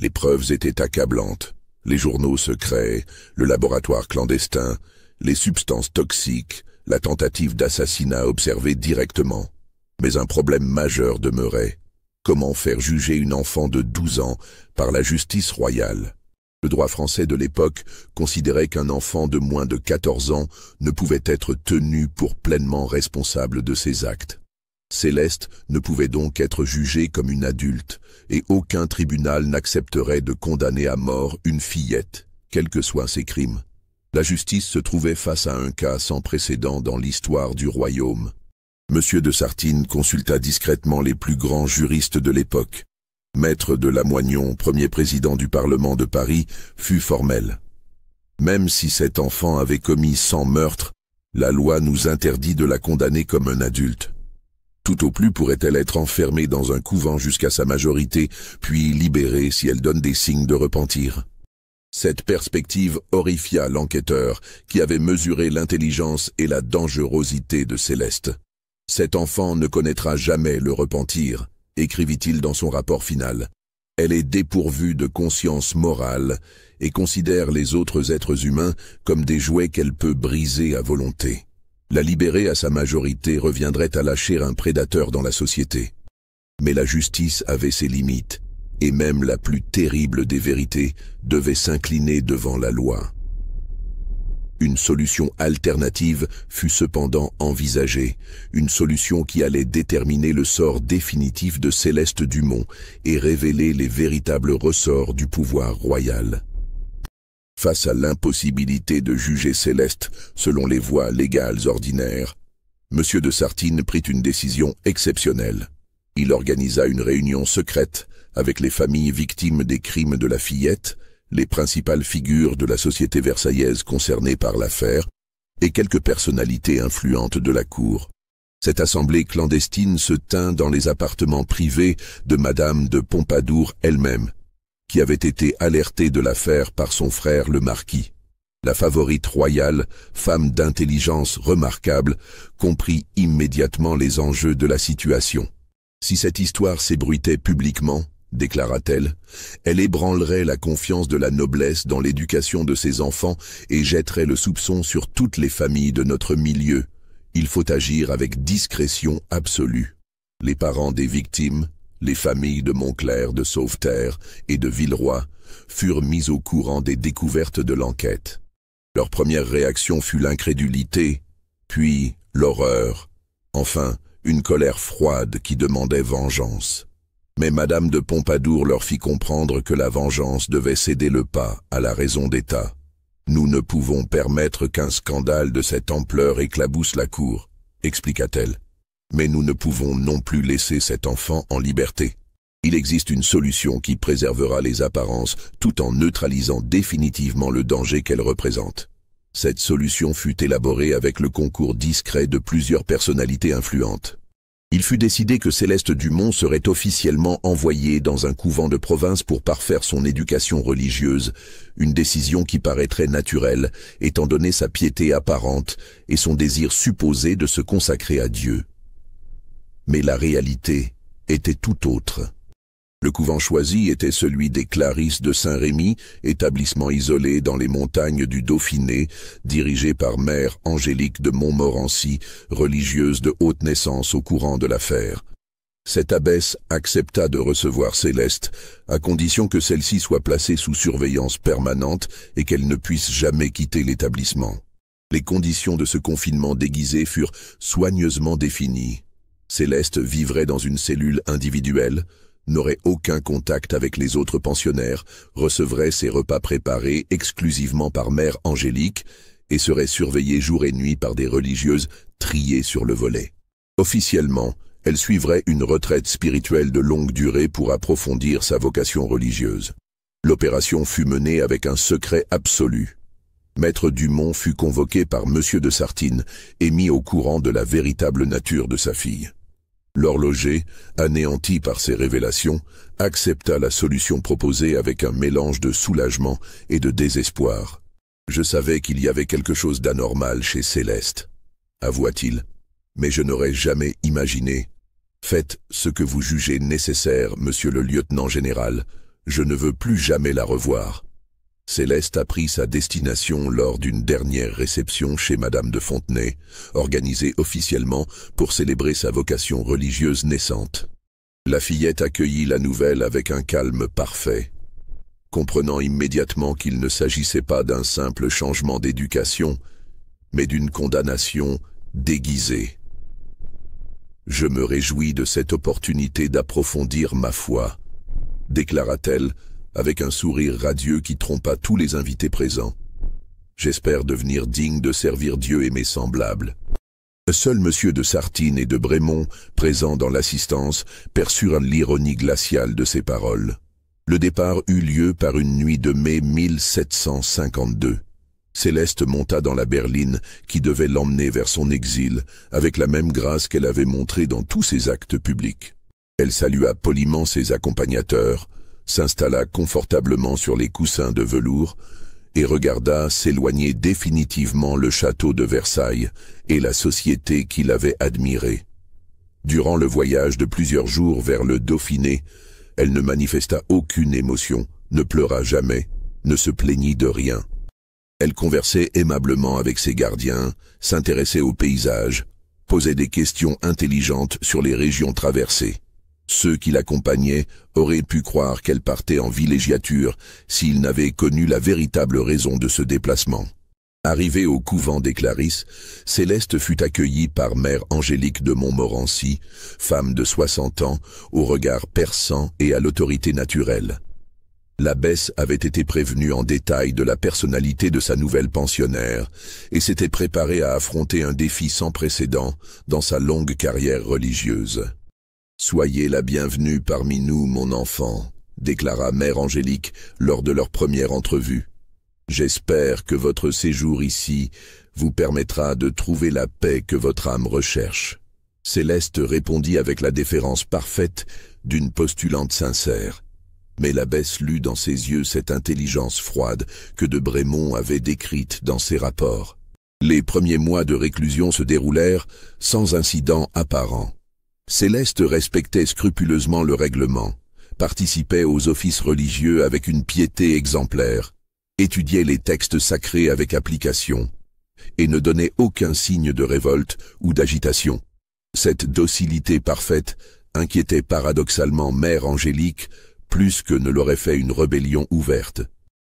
Les preuves étaient accablantes. Les journaux secrets, le laboratoire clandestin, les substances toxiques, la tentative d'assassinat observée directement. Mais un problème majeur demeurait. Comment faire juger une enfant de 12 ans par la justice royale? Le droit français de l'époque considérait qu'un enfant de moins de 14 ans ne pouvait être tenu pour pleinement responsable de ses actes. Céleste ne pouvait donc être jugée comme une adulte, et aucun tribunal n'accepterait de condamner à mort une fillette, quels que soient ses crimes. La justice se trouvait face à un cas sans précédent dans l'histoire du royaume. Monsieur de Sartine consulta discrètement les plus grands juristes de l'époque. Maître de Lamoignon, premier président du Parlement de Paris, fut formel. Même si cet enfant avait commis 100 meurtres, la loi nous interdit de la condamner comme un adulte. Tout au plus pourrait-elle être enfermée dans un couvent jusqu'à sa majorité, puis libérée si elle donne des signes de repentir. Cette perspective horrifia l'enquêteur, qui avait mesuré l'intelligence et la dangerosité de Céleste. « Cet enfant ne connaîtra jamais le repentir », écrivit-il dans son rapport final. Elle est dépourvue de conscience morale et considère les autres êtres humains comme des jouets qu'elle peut briser à volonté. La libérer à sa majorité reviendrait à lâcher un prédateur dans la société. Mais la justice avait ses limites, et même la plus terrible des vérités devait s'incliner devant la loi. Une solution alternative fut cependant envisagée, une solution qui allait déterminer le sort définitif de Céleste Dumont et révéler les véritables ressorts du pouvoir royal. Face à l'impossibilité de juger Céleste selon les voies légales ordinaires, M. de Sartine prit une décision exceptionnelle. Il organisa une réunion secrète avec les familles victimes des crimes de la fillette, les principales figures de la société versaillaise concernées par l'affaire et quelques personnalités influentes de la cour. Cette assemblée clandestine se tint dans les appartements privés de Madame de Pompadour elle-même, qui avait été alertée de l'affaire par son frère le marquis. La favorite royale, femme d'intelligence remarquable, comprit immédiatement les enjeux de la situation. Si cette histoire s'ébruitait publiquement, déclara-t-elle, elle ébranlerait la confiance de la noblesse dans l'éducation de ses enfants et jetterait le soupçon sur toutes les familles de notre milieu. Il faut agir avec discrétion absolue. Les parents des victimes, les familles de Montclair, de Sauveterre et de Villeroy furent mis au courant des découvertes de l'enquête. Leur première réaction fut l'incrédulité, puis l'horreur, enfin une colère froide qui demandait vengeance. Mais Madame de Pompadour leur fit comprendre que la vengeance devait céder le pas à la raison d'État. « Nous ne pouvons permettre qu'un scandale de cette ampleur éclabousse la cour, » expliqua-t-elle. « Mais nous ne pouvons non plus laisser cet enfant en liberté. Il existe une solution qui préservera les apparences tout en neutralisant définitivement le danger qu'elle représente. » Cette solution fut élaborée avec le concours discret de plusieurs personnalités influentes. Il fut décidé que Céleste Dumont serait officiellement envoyée dans un couvent de province pour parfaire son éducation religieuse, une décision qui paraîtrait naturelle, étant donné sa piété apparente et son désir supposé de se consacrer à Dieu. Mais la réalité était tout autre. Le couvent choisi était celui des Clarisses de Saint-Rémy, établissement isolé dans les montagnes du Dauphiné, dirigé par Mère Angélique de Montmorency, religieuse de haute naissance au courant de l'affaire. Cette abbesse accepta de recevoir Céleste, à condition que celle-ci soit placée sous surveillance permanente et qu'elle ne puisse jamais quitter l'établissement. Les conditions de ce confinement déguisé furent soigneusement définies. Céleste vivrait dans une cellule individuelle, n'aurait aucun contact avec les autres pensionnaires, recevrait ses repas préparés exclusivement par Mère Angélique et serait surveillée jour et nuit par des religieuses triées sur le volet. Officiellement, elle suivrait une retraite spirituelle de longue durée pour approfondir sa vocation religieuse. L'opération fut menée avec un secret absolu. Maître Dumont fut convoqué par Monsieur de Sartine et mis au courant de la véritable nature de sa fille. L'horloger, anéanti par ces révélations, accepta la solution proposée avec un mélange de soulagement et de désespoir. « Je savais qu'il y avait quelque chose d'anormal chez Céleste, » avoua-t-il, « mais je n'aurais jamais imaginé. Faites ce que vous jugez nécessaire, monsieur le lieutenant général, je ne veux plus jamais la revoir. » Céleste apprit sa destination lors d'une dernière réception chez Madame de Fontenay, organisée officiellement pour célébrer sa vocation religieuse naissante. La fillette accueillit la nouvelle avec un calme parfait, comprenant immédiatement qu'il ne s'agissait pas d'un simple changement d'éducation, mais d'une condamnation déguisée. « Je me réjouis de cette opportunité d'approfondir ma foi, » déclara-t-elle, avec un sourire radieux qui trompa tous les invités présents. « J'espère devenir digne de servir Dieu et mes semblables. » Seul Monsieur de Sartine et de Brémond, présents dans l'assistance, perçurent l'ironie glaciale de ces paroles. Le départ eut lieu par une nuit de mai 1752. Céleste monta dans la berline qui devait l'emmener vers son exil, avec la même grâce qu'elle avait montrée dans tous ses actes publics. Elle salua poliment ses accompagnateurs, s'installa confortablement sur les coussins de velours et regarda s'éloigner définitivement le château de Versailles et la société qui l'avait admiré. Durant le voyage de plusieurs jours vers le Dauphiné, Elle ne manifesta aucune émotion, ne pleura jamais, ne se plaignit de rien. Elle conversait aimablement avec ses gardiens, s'intéressait aux paysages, posait des questions intelligentes sur les régions traversées. Ceux qui l'accompagnaient auraient pu croire qu'elle partait en villégiature s'ils n'avaient connu la véritable raison de ce déplacement. Arrivée au couvent des Clarisses, Céleste fut accueillie par mère Angélique de Montmorency, femme de 60 ans, au regard perçant et à l'autorité naturelle. L'abbesse avait été prévenue en détail de la personnalité de sa nouvelle pensionnaire et s'était préparée à affronter un défi sans précédent dans sa longue carrière religieuse. « Soyez la bienvenue parmi nous, mon enfant », déclara mère Angélique lors de leur première entrevue. « J'espère que votre séjour ici vous permettra de trouver la paix que votre âme recherche. » Céleste répondit avec la déférence parfaite d'une postulante sincère. Mais l'abbesse lut dans ses yeux cette intelligence froide que de Brémond avait décrite dans ses rapports. Les premiers mois de réclusion se déroulèrent sans incident apparent. Céleste respectait scrupuleusement le règlement, participait aux offices religieux avec une piété exemplaire, étudiait les textes sacrés avec application, et ne donnait aucun signe de révolte ou d'agitation. Cette docilité parfaite inquiétait paradoxalement mère Angélique plus que ne l'aurait fait une rébellion ouverte.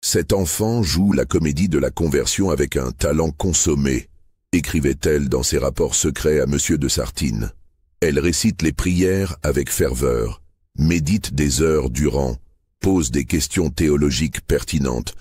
Cet enfant joue la comédie de la conversion avec un talent consommé, écrivait-elle dans ses rapports secrets à Monsieur de Sartine. Elle récite les prières avec ferveur, médite des heures durant, pose des questions théologiques pertinentes,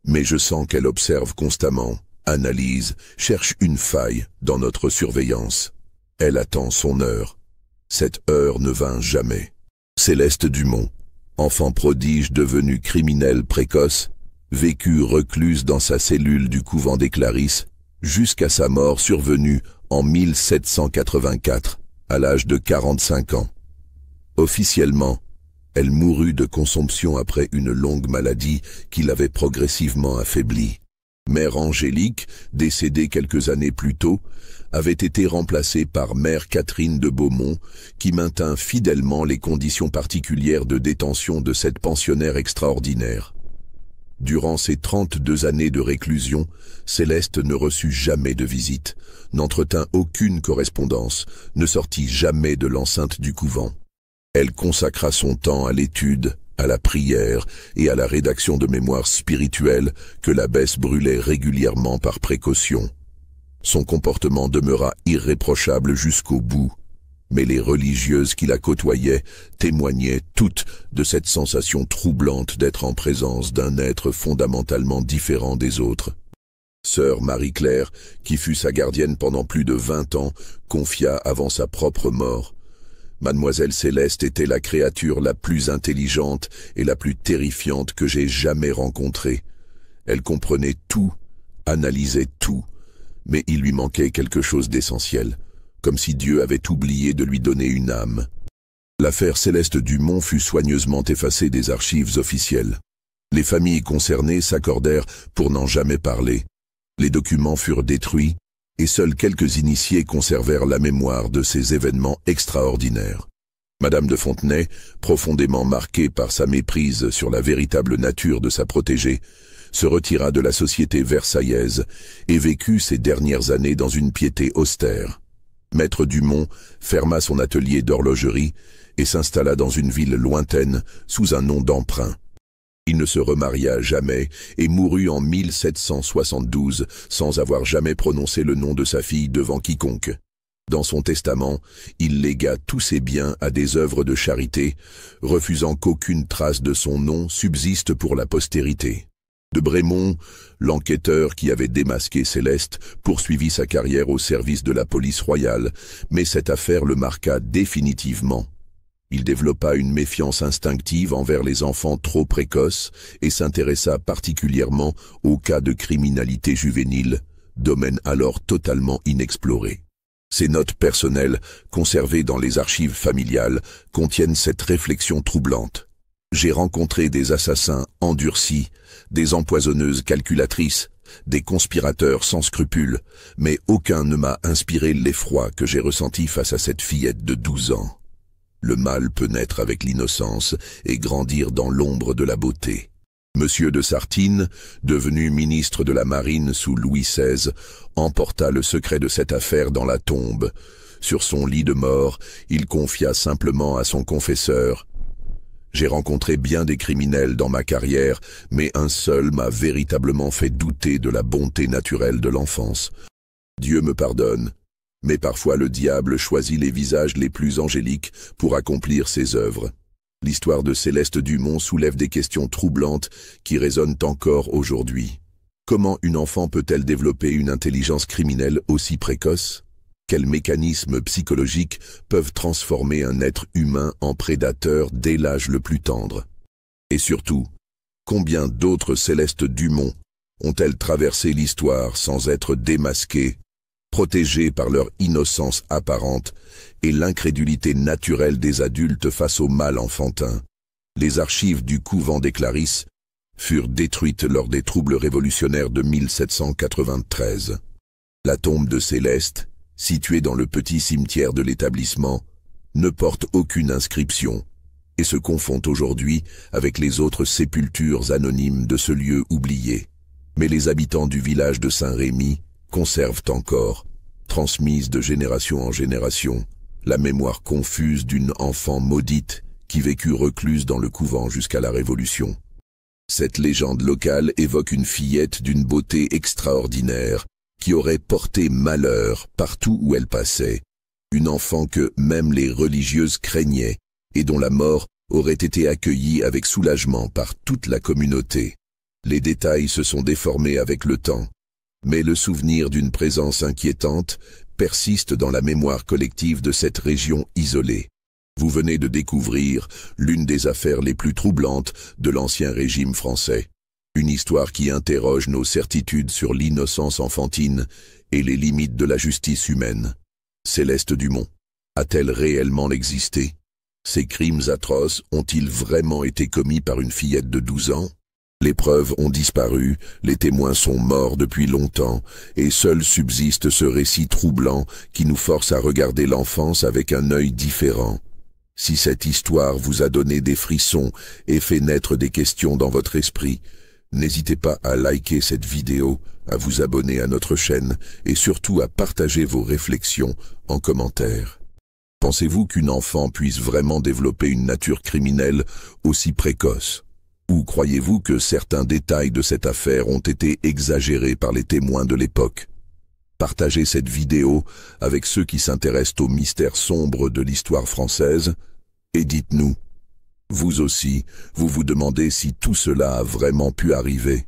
mais je sens qu'elle observe constamment, analyse, cherche une faille dans notre surveillance. Elle attend son heure. Cette heure ne vint jamais. Céleste Dumont, enfant prodige devenu criminel précoce, vécut recluse dans sa cellule du couvent des Clarisses, jusqu'à sa mort survenue en 1784, à l'âge de 45 ans. Officiellement, elle mourut de consomption après une longue maladie qui l'avait progressivement affaiblie. Mère Angélique, décédée quelques années plus tôt, avait été remplacée par mère Catherine de Beaumont, qui maintint fidèlement les conditions particulières de détention de cette pensionnaire extraordinaire. Durant ces 32 années de réclusion, Céleste ne reçut jamais de visite, n'entretint aucune correspondance, ne sortit jamais de l'enceinte du couvent. Elle consacra son temps à l'étude, à la prière et à la rédaction de mémoires spirituelles que l'abbesse brûlait régulièrement par précaution. Son comportement demeura irréprochable jusqu'au bout, mais les religieuses qui la côtoyaient témoignaient toutes de cette sensation troublante d'être en présence d'un être fondamentalement différent des autres. Sœur Marie-Claire, qui fut sa gardienne pendant plus de 20 ans, confia avant sa propre mort: Mademoiselle Céleste était la créature la plus intelligente et la plus terrifiante que j'ai jamais rencontrée. Elle comprenait tout, analysait tout, mais il lui manquait quelque chose d'essentiel, comme si Dieu avait oublié de lui donner une âme. L'affaire Céleste Dumont fut soigneusement effacée des archives officielles. Les familles concernées s'accordèrent pour n'en jamais parler. Les documents furent détruits, et seuls quelques initiés conservèrent la mémoire de ces événements extraordinaires. Madame de Fontenay, profondément marquée par sa méprise sur la véritable nature de sa protégée, se retira de la société versaillaise et vécut ses dernières années dans une piété austère. Maître Dumont ferma son atelier d'horlogerie et s'installa dans une ville lointaine sous un nom d'emprunt. Il ne se remaria jamais et mourut en 1772 sans avoir jamais prononcé le nom de sa fille devant quiconque. Dans son testament, il légua tous ses biens à des œuvres de charité, refusant qu'aucune trace de son nom subsiste pour la postérité. De Brémond, l'enquêteur qui avait démasqué Céleste poursuivit sa carrière au service de la police royale, mais cette affaire le marqua définitivement. Il développa une méfiance instinctive envers les enfants trop précoces et s'intéressa particulièrement aux cas de criminalité juvénile, domaine alors totalement inexploré. Ses notes personnelles, conservées dans les archives familiales, contiennent cette réflexion troublante. J'ai rencontré des assassins endurcis, des empoisonneuses calculatrices, des conspirateurs sans scrupules, mais aucun ne m'a inspiré l'effroi que j'ai ressenti face à cette fillette de 12 ans. Le mal peut naître avec l'innocence et grandir dans l'ombre de la beauté. Monsieur de Sartine, devenu ministre de la Marine sous Louis XVI, emporta le secret de cette affaire dans la tombe. Sur son lit de mort, il confia simplement à son confesseur: « J'ai rencontré bien des criminels dans ma carrière, mais un seul m'a véritablement fait douter de la bonté naturelle de l'enfance. Dieu me pardonne, mais parfois le diable choisit les visages les plus angéliques pour accomplir ses œuvres. » L'histoire de Céleste Dumont soulève des questions troublantes qui résonnent encore aujourd'hui. Comment une enfant peut-elle développer une intelligence criminelle aussi précoce? Quels mécanismes psychologiques peuvent transformer un être humain en prédateur dès l'âge le plus tendre? Et surtout, combien d'autres Céleste Dumont ont-elles traversé l'histoire sans être démasquées, protégées par leur innocence apparente et l'incrédulité naturelle des adultes face au mal enfantin? Les archives du couvent des Clarisses furent détruites lors des troubles révolutionnaires de 1793. La tombe de Céleste, située dans le petit cimetière de l'établissement, ne porte aucune inscription et se confond aujourd'hui avec les autres sépultures anonymes de ce lieu oublié. Mais les habitants du village de Saint-Rémy conservent encore, transmise de génération en génération, la mémoire confuse d'une enfant maudite qui vécut recluse dans le couvent jusqu'à la Révolution. Cette légende locale évoque une fillette d'une beauté extraordinaire qui aurait porté malheur partout où elle passait, une enfant que même les religieuses craignaient et dont la mort aurait été accueillie avec soulagement par toute la communauté. Les détails se sont déformés avec le temps, mais le souvenir d'une présence inquiétante persiste dans la mémoire collective de cette région isolée. Vous venez de découvrir l'une des affaires les plus troublantes de l'Ancien Régime français. Une histoire qui interroge nos certitudes sur l'innocence enfantine et les limites de la justice humaine. Céleste Dumont a-t-elle réellement existé? Ces crimes atroces ont-ils vraiment été commis par une fillette de 12 ans? Les preuves ont disparu, les témoins sont morts depuis longtemps, et seul subsiste ce récit troublant qui nous force à regarder l'enfance avec un œil différent. Si cette histoire vous a donné des frissons et fait naître des questions dans votre esprit, n'hésitez pas à liker cette vidéo, à vous abonner à notre chaîne et surtout à partager vos réflexions en commentaire. Pensez-vous qu'une enfant puisse vraiment développer une nature criminelle aussi précoce? Ou croyez-vous que certains détails de cette affaire ont été exagérés par les témoins de l'époque? Partagez cette vidéo avec ceux qui s'intéressent aux mystères sombres de l'histoire française et dites-nous, vous aussi, vous vous demandez si tout cela a vraiment pu arriver?